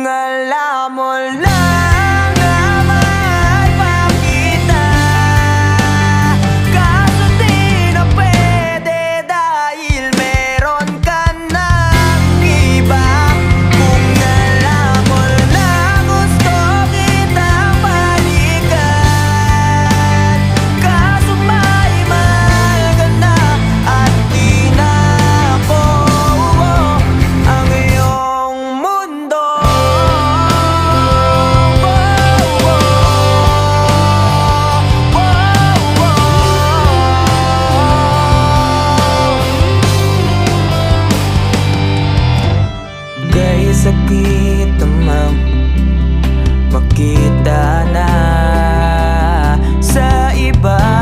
Kung alam mo lang na mahal pa kita, kaso di na pwede dahil meron ka ng iba. Kung alam mo lang gusto kitang balikan, kaso may mahal ka na at di na ako ang iyong mundo. Kay sakit namang makita na sa iba.